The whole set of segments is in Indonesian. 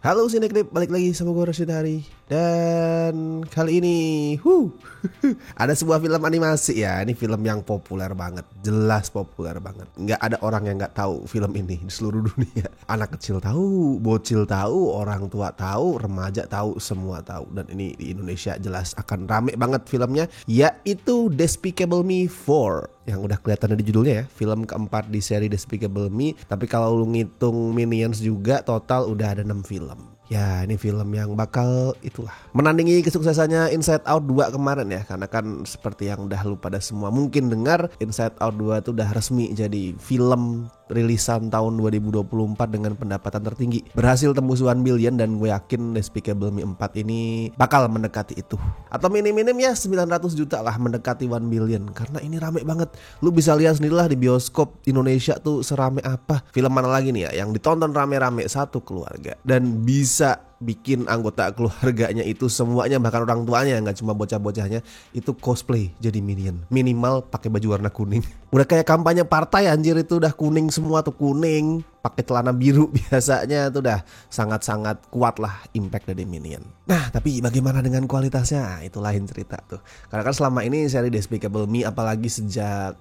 Halo Sineklip, balik lagi sama gue Rashid Hari. Dan kali ini ada sebuah film animasi ya. Ini film yang populer banget, jelas populer banget. Nggak ada orang yang nggak tahu film ini di seluruh dunia. Anak kecil tahu, bocil tahu, orang tua tahu, remaja tahu, semua tahu. Dan ini di Indonesia jelas akan rame banget filmnya, yaitu Despicable Me 4. Yang udah kelihatan di judulnya ya, film keempat di seri Despicable Me. Tapi kalau lu ngitung Minions juga, total udah ada 6 film. Ya, ini film yang bakal itulah menandingi kesuksesannya Inside Out 2 kemarin ya. Karena kan seperti yang udah lu pada semua mungkin dengar, Inside Out 2 itu udah resmi jadi film rilisan tahun 2024 dengan pendapatan tertinggi. Berhasil tembus 1 billion dan gue yakin Despicable Me 4 ini bakal mendekati itu. Atau minim-minim ya 900 juta lah mendekati 1 billion. Karena ini rame banget. Lu bisa lihat sendirilah di bioskop Indonesia tuh serame apa. Film mana lagi nih ya yang ditonton rame-rame satu keluarga. Dan bisa bikin anggota keluarganya itu semuanya, bahkan orang tuanya, nggak cuma bocah-bocahnya, itu cosplay jadi Minion. Minimal pakai baju warna kuning. Udah kayak kampanye partai anjir, itu udah kuning semua tuh, kuning pakai celana biru biasanya tuh udah sangat-sangat kuat lah impact dari Minion. Nah tapi bagaimana dengan kualitasnya, itu lain cerita tuh. Karena kan selama ini seri Despicable Me, apalagi sejak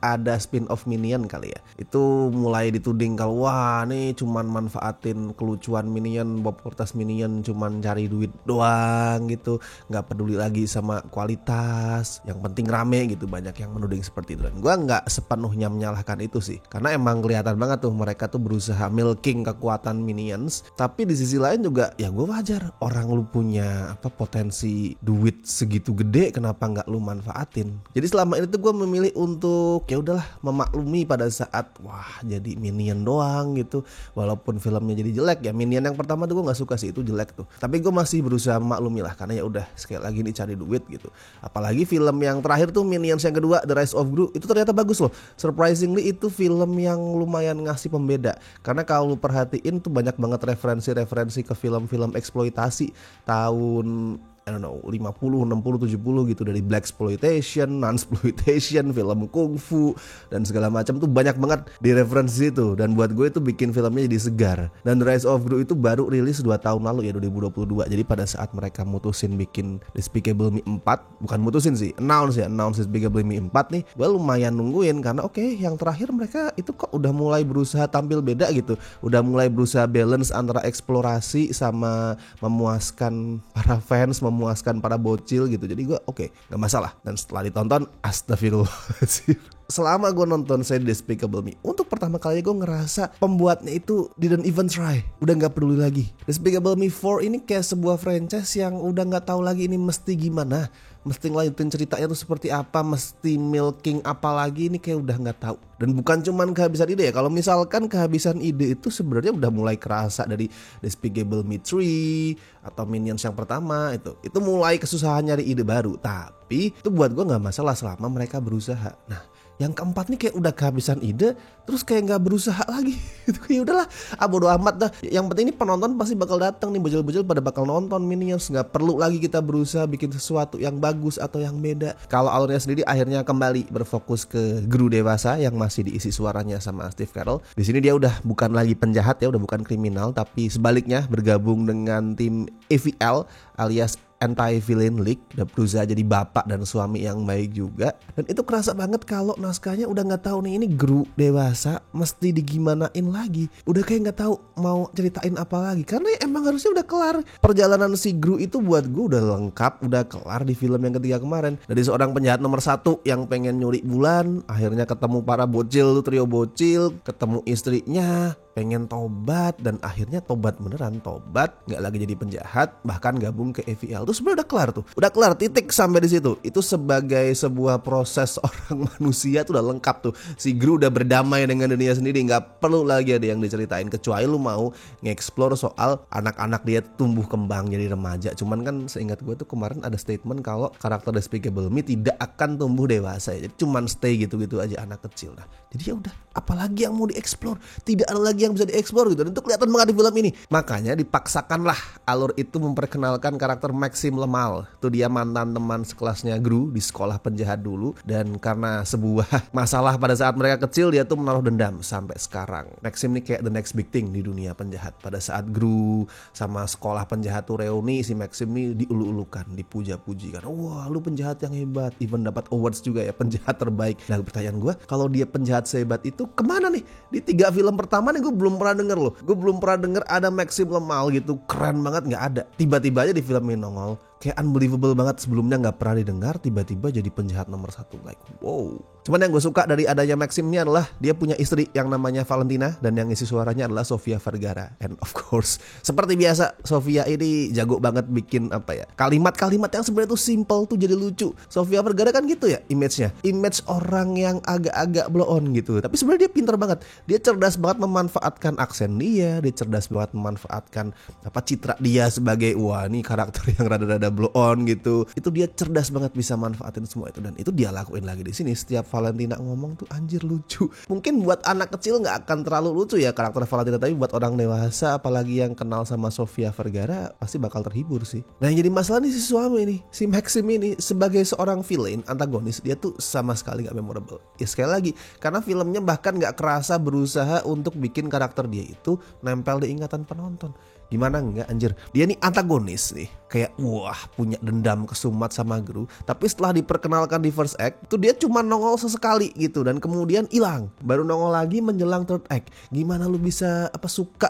ada spin-off Minion kali ya, itu mulai dituding kalau wah nih cuman manfaatin kelucuan Minion, popularitas Minion, cuman cari duit doang gitu, nggak peduli lagi sama kualitas, yang penting rame gitu. Banyak yang menuding seperti itu, dan gue nggak sepenuhnya menyalahkan itu sih, karena emang kelihatan banget tuh mereka tuh berusaha milking kekuatan Minions. Tapi di sisi lain juga ya gue wajar, orang lu punya potensi duit segitu gede, kenapa nggak lu manfaatin. Jadi selama ini tuh gue memilih untuk ya udahlah memaklumi pada saat wah jadi Minion doang gitu. Walaupun filmnya jadi jelek ya, Minion yang pertama tuh gue nggak suka sih, itu jelek tuh. Tapi gue masih berusaha memaklumi lah, karena ya udah sekali lagi nih cari duit gitu. Apalagi film yang terakhir tuh Minions yang kedua, The Rise of Gru, itu ternyata bagus loh. Surprisingly itu film yang lumayan ngasih pembeda. Karena kalau lu perhatiin tuh banyak banget referensi ke film-film eksploitasi tahun 50, 60, 70 gitu, dari blaxploitation, non-exploitation, film kungfu dan segala macam tuh banyak banget di referensi itu. Dan buat gue itu bikin filmnya jadi segar. Dan The Rise of Gru itu baru rilis 2 tahun lalu ya, 2022. Jadi pada saat mereka mutusin bikin Despicable Me 4, bukan mutusin sih, announce Despicable Me 4 nih, gue lumayan nungguin karena oke, yang terakhir mereka itu kok udah mulai berusaha tampil beda gitu. Udah mulai berusaha balance antara eksplorasi sama memuaskan para fans, memuaskan para bocil gitu. Jadi gue oke, gak masalah. Dan setelah ditonton, astagfirullahaladzim, selama gue nonton seri Despicable Me untuk pertama kali, gue ngerasa pembuatnya itu didn't even try, udah gak peduli lagi. Despicable Me 4 ini kayak sebuah franchise yang udah gak tahu lagi ini mesti gimana, mesti ngelanjutin ceritanya tuh seperti apa, mesti milking apa lagi, ini kayak udah gak tahu. Dan bukan cuman kehabisan ide ya, kalau misalkan kehabisan ide itu sebenarnya udah mulai kerasa dari Despicable Me 3 atau Minions yang pertama, itu mulai kesusahan nyari ide baru. Tapi itu buat gue gak masalah selama mereka berusaha. Nah yang keempat nih kayak udah kehabisan ide, terus kayak nggak berusaha lagi. Itu kayak udahlah, bodo amat dah. Yang penting ini penonton pasti bakal datang nih, bocil-bocil pada bakal nonton Minions. Nggak perlu lagi kita berusaha bikin sesuatu yang bagus atau yang beda. Kalau alurnya sendiri akhirnya kembali berfokus ke Gru dewasa yang masih diisi suaranya sama Steve Carell. Di sini dia udah bukan lagi penjahat ya, udah bukan kriminal, tapi sebaliknya bergabung dengan tim AVL alias Anti-Villain League, udah berusaha jadi bapak dan suami yang baik juga. Dan itu kerasa banget kalau naskahnya udah nggak tahu nih, ini Gru dewasa mesti digimanain lagi. Udah kayak nggak tahu mau ceritain apa lagi, karena emang harusnya udah kelar perjalanan si Gru itu. Buat gue udah lengkap, udah kelar di film yang ketiga kemarin. Dari seorang penjahat nomor 1 yang pengen nyuri bulan, akhirnya ketemu para bocil, trio bocil, ketemu istrinya, pengen tobat, dan akhirnya tobat beneran, tobat, nggak lagi jadi penjahat, bahkan gabung ke AVL. Tuh sebenarnya udah kelar, titik sampai di situ. Itu sebagai sebuah proses orang manusia tuh udah lengkap tuh. Si Gru udah berdamai dengan dunia sendiri, nggak perlu lagi ada yang diceritain, kecuali lu mau nge-explore soal anak-anak dia tumbuh kembang jadi remaja. Cuman kan seingat gue tuh kemarin ada statement kalau karakter Despicable Me tidak akan tumbuh dewasa, jadi cuman stay gitu-gitu aja anak kecil. Nah jadi ya udah, apalagi yang mau dieksplor, tidak ada lagi lagi yang bisa dieksplor gitu. Dan itu kelihatan banget di film ini. Makanya dipaksakanlah alur itu memperkenalkan karakter Maxim Lemal. Itu dia mantan teman sekelasnya Gru di sekolah penjahat dulu. Dan karena sebuah masalah pada saat mereka kecil, dia tuh menaruh dendam sampai sekarang. Maxim ini kayak the next big thing di dunia penjahat. Pada saat Gru sama sekolah penjahat tuh reuni, si Maxim ini diulu-ulukan, dipuja-puji kan. Wah, lu penjahat yang hebat. Even dapat awards juga ya, penjahat terbaik. Nah, pertanyaan gue, kalau dia penjahat sehebat itu kemana nih? Di 3 film pertama nih gue belum pernah denger loh. Gue belum pernah denger ada Maxim Lemal gitu. Keren banget, nggak ada. Tiba-tiba aja di film ini nongol. Kayak unbelievable banget, sebelumnya nggak pernah didengar, tiba-tiba jadi penjahat nomor 1. Like wow. Cuman yang gue suka dari adanya Maxim ini adalah dia punya istri yang namanya Valentina, dan yang isi suaranya adalah Sofia Vergara. And of course, seperti biasa, Sofia ini jago banget bikin kalimat-kalimat yang sebenarnya tuh simple tuh jadi lucu. Sofia Vergara kan gitu ya image-nya. Image orang yang agak-agak blow on gitu. Tapi sebenarnya dia pintar banget. Dia cerdas banget memanfaatkan aksen dia cerdas banget memanfaatkan citra dia sebagai wah nih karakter yang rada-rada blow on gitu. Itu dia cerdas banget bisa manfaatin semua itu, dan itu dia lakuin lagi di sini. Setiap Valentina ngomong tuh anjir lucu. Mungkin buat anak kecil nggak akan terlalu lucu ya karakter Valentina, tapi buat orang dewasa apalagi yang kenal sama Sofia Vergara pasti bakal terhibur sih. Nah, yang jadi masalah nih si suami nih, si Maxim ini sebagai seorang villain antagonis, dia tuh sama sekali nggak memorable. Ya sekali lagi, karena filmnya bahkan nggak kerasa berusaha untuk bikin karakter dia itu nempel di ingatan penonton. Gimana enggak anjir, dia nih antagonis nih, kayak wah punya dendam kesumat sama Gru, tapi setelah diperkenalkan di first act tuh dia cuma nongol sesekali gitu dan kemudian hilang, baru nongol lagi menjelang third act. Gimana lu bisa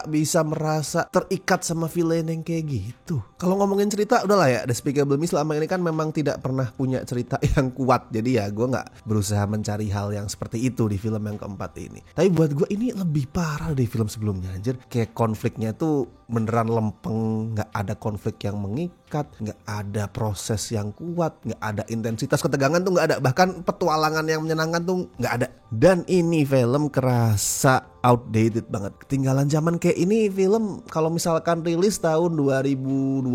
bisa merasa terikat sama villain yang kayak gitu? Kalau ngomongin cerita udahlah ya, Despicable Me selama ini kan memang tidak pernah punya cerita yang kuat, jadi ya gue nggak berusaha mencari hal yang seperti itu di film yang keempat ini. Tapi buat gue ini lebih parah dari film sebelumnya anjir, kayak konfliknya tuh beneran lempeng, nggak ada konflik yang mengikat, nggak ada proses yang kuat, nggak ada intensitas ketegangan tuh nggak ada, bahkan petualangan yang menyenangkan tuh nggak ada. Dan ini film kerasa outdated banget, ketinggalan zaman. Kayak ini film kalau misalkan rilis tahun 2020,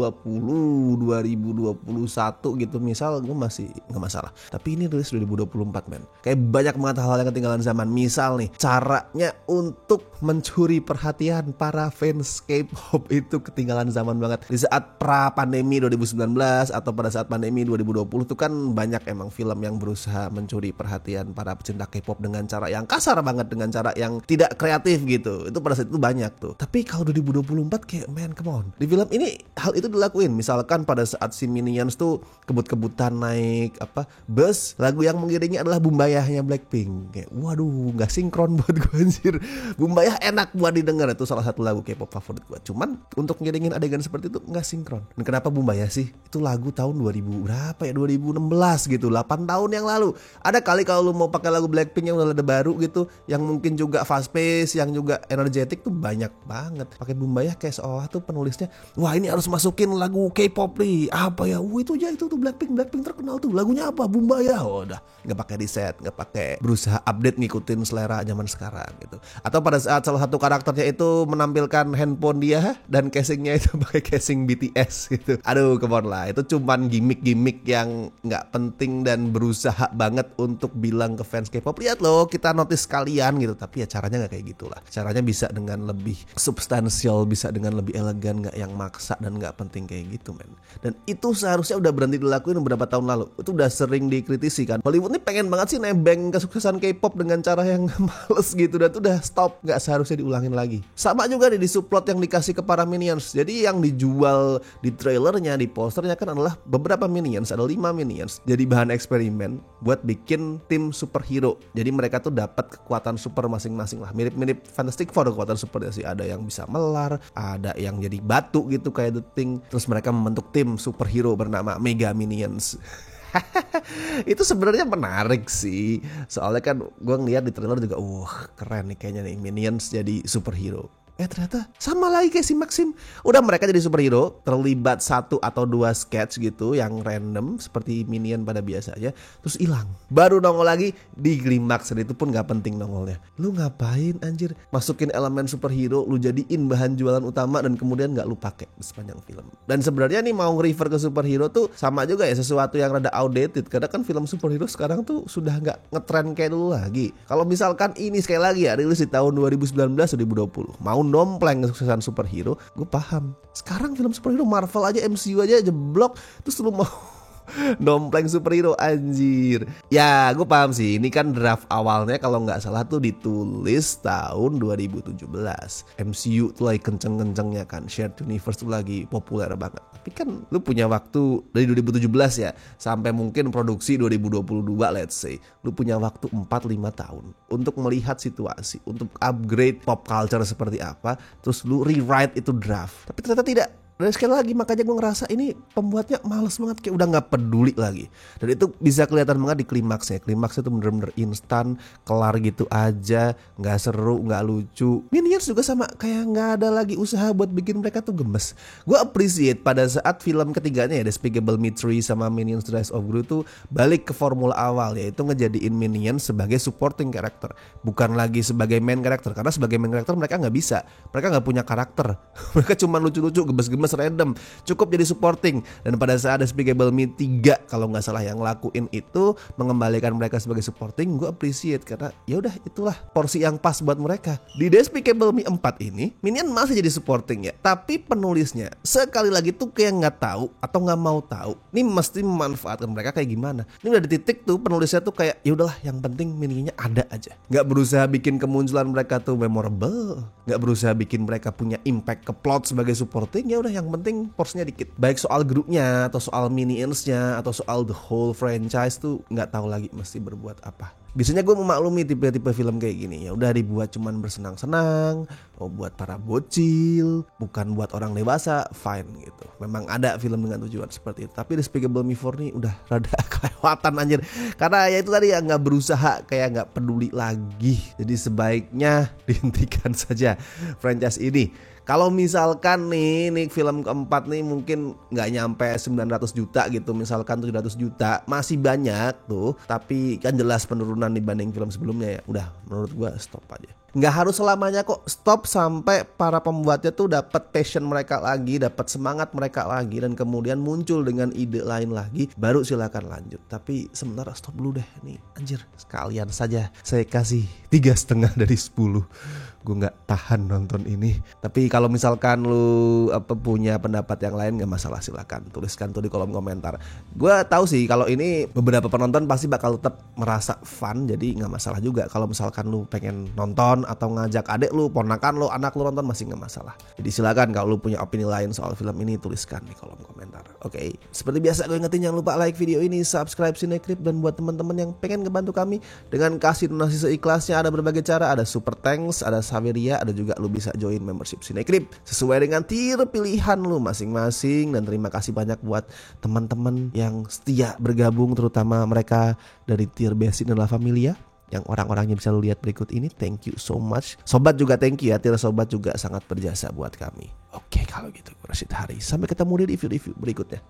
2021 gitu misal, gue masih nggak masalah. Tapi ini rilis 2024 men, kayak banyak banget hal-hal yang ketinggalan zaman. Misal nih, caranya untuk mencuri perhatian para fans K-pop itu ketinggalan zaman banget. Di saat pra pandemi 2019 atau pada saat pandemi 2020 tuh kan banyak emang film yang berusaha mencuri perhatian para pecinta K-pop dengan cara yang kasar banget, dengan cara yang tidak kreatif gitu. Itu pada saat itu banyak tuh. Tapi kalau 2024 kayak man come on. Di film ini hal itu dilakuin. Misalkan pada saat si Minions tuh kebut-kebutan naik bus, lagu yang mengiringi adalah Bumbayahnya Blackpink. Kayak waduh, nggak sinkron buat gue anjir. Bumbayah enak buat didengar, itu salah satu lagu K-pop favorit gue. Cuman untuk ngiringin adegan seperti itu nggak sinkron. Dan kenapa Bumbayah sih? Itu lagu tahun 2000 berapa ya? 2016 gitu, 8 tahun yang lalu. Ada kali kalau lu mau pakai lagu Blackpink yang udah ada baru gitu, yang mungkin juga fast pace, yang juga energetic tuh banyak banget. Pakai Bumbayah kayak seolah tuh penulisnya, wah ini harus masukin lagu K-pop nih. Apa ya? Itu aja itu tuh Blackpink terkenal tuh. Lagunya apa? Bumbayah. Oh, udah nggak pakai riset, nggak pakai berusaha update ngikutin selera zaman sekarang gitu. Atau pada saat salah satu karakternya itu menampilkan handphone dia dan casingnya itu pakai casing BTS gitu. Aduh, come on lah. Itu cuman gimmick-gimmick yang nggak penting dan berusaha banget untuk bilang ke fans K-pop, lihat loh kita notice kalian gitu. Tapi ya caranya nggak kayak gitulah. Caranya bisa dengan lebih substansial, bisa dengan lebih elegan, nggak yang maksa dan nggak penting kayak gitu men. Dan itu seharusnya udah berhenti dilakuin beberapa tahun lalu. Itu udah sering dikritisi kan. Hollywood ini pengen banget sih nebeng kesuksesan K-pop dengan cara yang males gitu, dan itu udah stop, nggak seharusnya diulangin lagi. Sama juga nih di subplot yang dikasih ke para Minions. Jadi yang dijual di trailernya, di posternya kan adalah beberapa Minions, ada 5 Minions jadi bahan eksperimen buat bikin tim superhero. Jadi mereka tuh dapat kekuatan super masing-masing lah, mirip-mirip Fantastic Four kekuatan supernya sih. Ada yang bisa melar, ada yang jadi batu gitu kayak The Thing. Terus mereka membentuk tim superhero bernama Mega Minions. Itu sebenarnya menarik sih, soalnya kan gue ngeliat di trailer juga keren nih kayaknya nih Minions jadi superhero. Ternyata sama lagi kayak si Maxim. Udah mereka jadi superhero, terlibat 1 atau 2 sketch gitu yang random seperti Minion pada biasanya, terus hilang. Baru nongol lagi di klimaks, dan itu pun gak penting nongolnya. Lu ngapain anjir? Masukin elemen superhero, lu jadiin bahan jualan utama dan kemudian gak lu pakai sepanjang film. Dan sebenarnya nih mau refer ke superhero tuh sama juga ya, sesuatu yang rada outdated. Karena kan film superhero sekarang tuh sudah gak ngetren kayak dulu lagi. Kalau misalkan ini sekali lagi ya rilis di tahun 2019-2020 mau dompleng kesuksesan superhero, gue paham. Sekarang film superhero Marvel aja, MCU aja jeblok, terus lu mau dompleng superhero anjir. Ya gue paham sih, ini kan draft awalnya kalau nggak salah tuh ditulis tahun 2017. MCU tuh lagi kenceng-kencengnya kan, shared universe tuh lagi populer banget. Tapi kan lu punya waktu dari 2017 ya sampai mungkin produksi 2022 let's say. Lu punya waktu 4-5 tahun untuk melihat situasi, untuk upgrade pop culture seperti apa, terus lu rewrite itu draft. Tapi ternyata tidak. Dan sekali lagi makanya gue ngerasa ini pembuatnya males banget, kayak udah gak peduli lagi. Dan itu bisa kelihatan banget di klimaksnya. Klimaksnya tuh bener-bener instan, kelar gitu aja, gak seru, gak lucu. Minions juga sama, kayak gak ada lagi usaha buat bikin mereka tuh gemes. Gue appreciate pada saat film ketiganya ya, Despicable Me 3 sama Minions The Rise of Gru tuh balik ke formula awal, yaitu ngejadiin Minions sebagai supporting character, bukan lagi sebagai main character. Karena sebagai main character mereka gak bisa, mereka gak punya karakter. Mereka cuma lucu-lucu, gemes-gemes random, cukup jadi supporting. Dan pada saat Despicable Me 3 kalau nggak salah yang ngelakuin itu, mengembalikan mereka sebagai supporting, gue appreciate karena ya udah itulah porsi yang pas buat mereka. Di Despicable Me 4 ini Minion masih jadi supporting ya, tapi penulisnya sekali lagi tuh kayak nggak tahu atau nggak mau tahu ini mesti memanfaatkan mereka kayak gimana. Ini udah di titik tuh penulisnya tuh kayak ya udahlah yang penting Minionnya ada aja, nggak berusaha bikin kemunculan mereka tuh memorable, nggak berusaha bikin mereka punya impact ke plot sebagai supporting. Ya udah yang penting porsinya dikit. Baik soal grupnya atau soal Minions-nya atau soal the whole franchise tuh nggak tahu lagi mesti berbuat apa. Biasanya gue memaklumi tipe-tipe film kayak gini, ya udah dibuat cuman bersenang-senang, buat para bocil, bukan buat orang dewasa, fine gitu. Memang ada film dengan tujuan seperti itu. Tapi Despicable Me 4 nih udah rada kelewatan anjir. Karena ya itu tadi ya nggak berusaha, kayak nggak peduli lagi. Jadi sebaiknya dihentikan saja franchise ini. Kalau misalkan nih film keempat nih mungkin nggak nyampe 900 juta gitu, misalkan 700 juta, masih banyak tuh, tapi kan jelas penurunan dibanding film sebelumnya ya. Udah menurut gua stop aja. Nggak harus selamanya kok, stop sampai para pembuatnya tuh dapat passion mereka lagi, dapat semangat mereka lagi, dan kemudian muncul dengan ide lain lagi, baru silakan lanjut. Tapi sementara stop dulu deh nih, anjir. Sekalian saja saya kasih 3,5 dari 10. Gue nggak tahan nonton ini. Tapi kalau misalkan lu punya pendapat yang lain nggak masalah, silakan tuliskan tuh di kolom komentar. Gue tahu sih kalau ini beberapa penonton pasti bakal tetap merasa fun, jadi nggak masalah juga kalau misalkan lu pengen nonton atau ngajak adek lu, ponakan lu, anak lu nonton, masih nggak masalah. Jadi silakan kalau lu punya opini lain soal film ini, tuliskan di kolom komentar. Oke, seperti biasa gue ingetin jangan lupa like video ini, subscribe Cinecrip, dan buat teman-teman yang pengen ngebantu kami dengan kasih donasi seikhlasnya, ada berbagai cara, ada super thanks, ada Saveria, ada juga lu bisa join membership Cinecrip sesuai dengan tier pilihan lu masing-masing. Dan terima kasih banyak buat teman-teman yang setia bergabung, terutama mereka dari tier basic dan La Familia yang orang-orangnya bisa lu lihat berikut ini. Thank you so much. Sobat juga thank you ya, tier sobat juga sangat berjasa buat kami. Oke, kalau gitu gue Rashid Hari, sampai ketemu di review-review berikutnya.